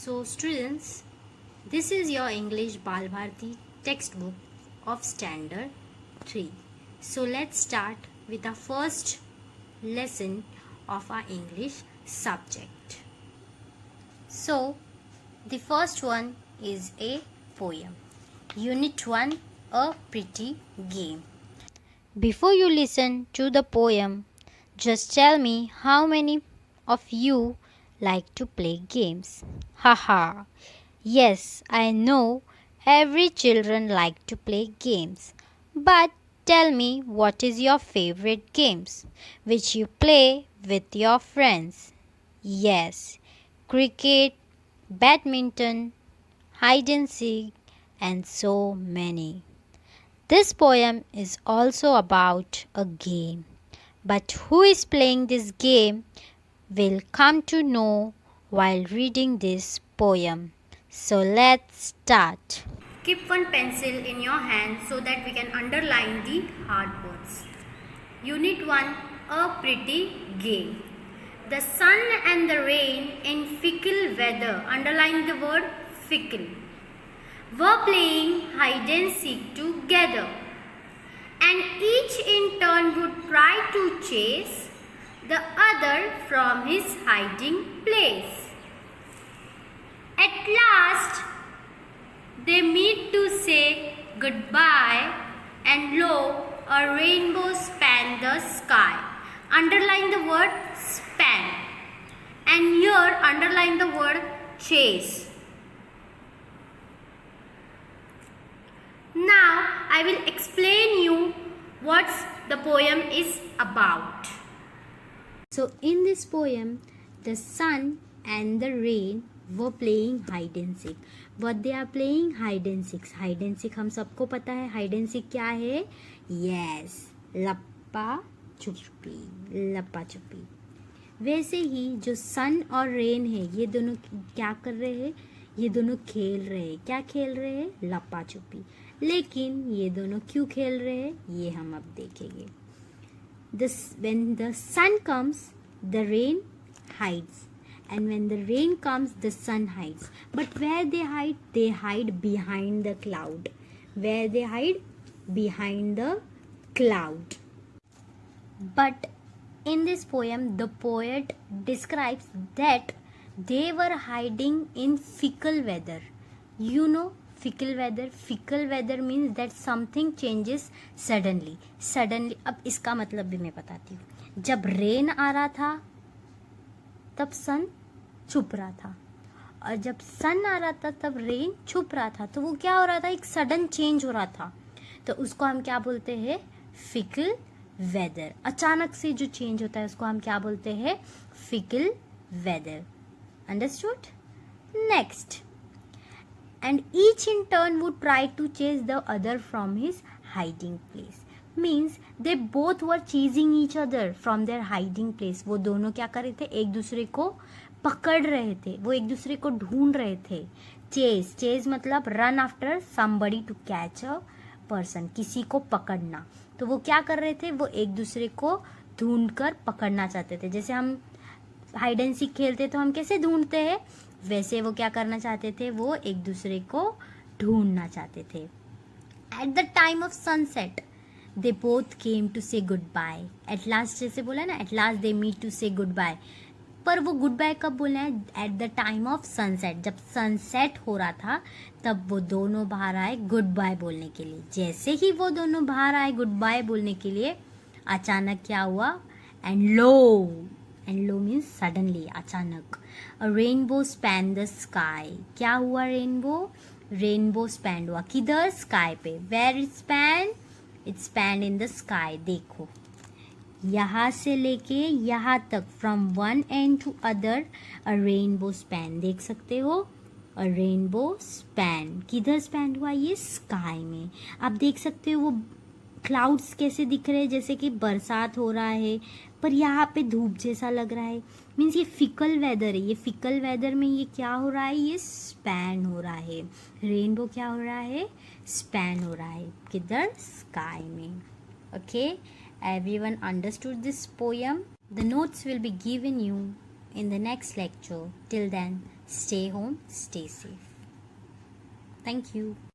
So students, this is your English Bal Bharati textbook of standard 3. So let's start with our first lesson of our English subject. So the first one is a poem. Unit 1, a pretty game. Before you listen to the poem, just tell me how many of you like to play games. Haha. Yes, I know every children like to play games. But tell me what is your favorite games which you play with your friends? Yes, cricket, badminton, hide and seek and so many. This poem is also about a game. But who is playing this game will come to know while reading this poem. So let's start. Keep one pencil in your hand so that we can underline the hard words. Unit 1, a pretty game. The sun and the rain in fickle weather, underline the word fickle, were playing hide and seek together, and each in turn would try to chase the other from his hiding place. At last, they meet to say goodbye, and lo, a rainbow spanned the sky. Underline the word span, and here underline the word chase. Now I will explain you what the poem is about. So in this poem, the sun and the rain were playing hide and seek. What they are playing? Hide and seek. Hide and seek हम सबको पता है. Hide and seek क्या है? Yes, लप्पा छुपी. लप्पा छुपी. वैसे ही जो सन और रेन है, ये दोनों क्या कर रहे हैं? ये दोनों खेल रहे हैं. क्या खेल रहे हैं? लप्पा छुपी. लेकिन ये दोनों क्यों खेल रहे हैं? ये हम अब देखेंगे. When the sun comes, the rain hides, and when the rain comes, the sun hides. But where they hide? They hide behind the cloud. Where they hide? Behind the cloud. But in this poem, the poet describes that they were hiding in fickle weather. You know fickle weather means that something changes suddenly. अब इसका मतलब भी मैं बताती हूँ. जब rain आ रहा था तब सन छुप रहा था, और जब सन आ रहा था तब रेन छुप रहा था. तो वो क्या हो रहा था? एक सडन चेंज हो रहा था. तो उसको हम क्या बोलते हैं? Fickle weather. अचानक से जो चेंज होता है उसको हम क्या बोलते हैं? Fickle weather. Understood? Next. And each in turn would try to chase the other from his hiding place. Means they both were chasing each other from their hiding place. वो दोनों क्या कर रहे थे? एक दूसरे को पकड़ रहे थे. वो एक दूसरे को ढूंढ रहे थे. चेज मतलब run after somebody to catch a person. किसी को पकड़ना. तो वो क्या कर रहे थे? वो एक दूसरे को ढूंढ कर पकड़ना चाहते थे. जैसे हम हाइड एंड सीक खेलते तो हम कैसे ढूंढते हैं? वैसे वो क्या करना चाहते थे? वो एक दूसरे को ढूंढना चाहते थे. At the time of sunset they both came to say goodbye. At last जैसे बोला ना, at last they meet to say goodbye. पर वो गुड बाय कब बोला है? At the time of sunset. जब सनसेट हो रहा था तब वो दोनों बाहर आए गुड बाय बोलने के लिए. जैसे ही वो दोनों बाहर आए गुड बाय बोलने के लिए, अचानक क्या हुआ? एंड लो मीन्स सडनली, अचानक. A rainbow spanned the sky. क्या हुआ? रेनबो स्पैंड हुआ. किधर? स्काई पे. Where it spanned? It spanned in the sky. देखो, यहाँ से लेके यहाँ तक, from one end to other, a rainbow span. देख सकते हो? A rainbow span. किधर स्पैंड हुआ? ये स्काई में. आप देख सकते हो वो क्लाउड्स कैसे दिख रहे हैं, जैसे कि बरसात हो रहा है, पर यहाँ पे धूप जैसा लग रहा है. मीन्स ये फिकल वेदर है. ये फिकल वेदर में ये क्या हो रहा है? ये स्पैन हो रहा है. रेनबो क्या हो रहा है? स्पैन हो रहा है. किधर? स्काई में. Okay, everyone understood this poem? The notes will be given you in the next lecture. Till then, stay home, stay safe. Thank you.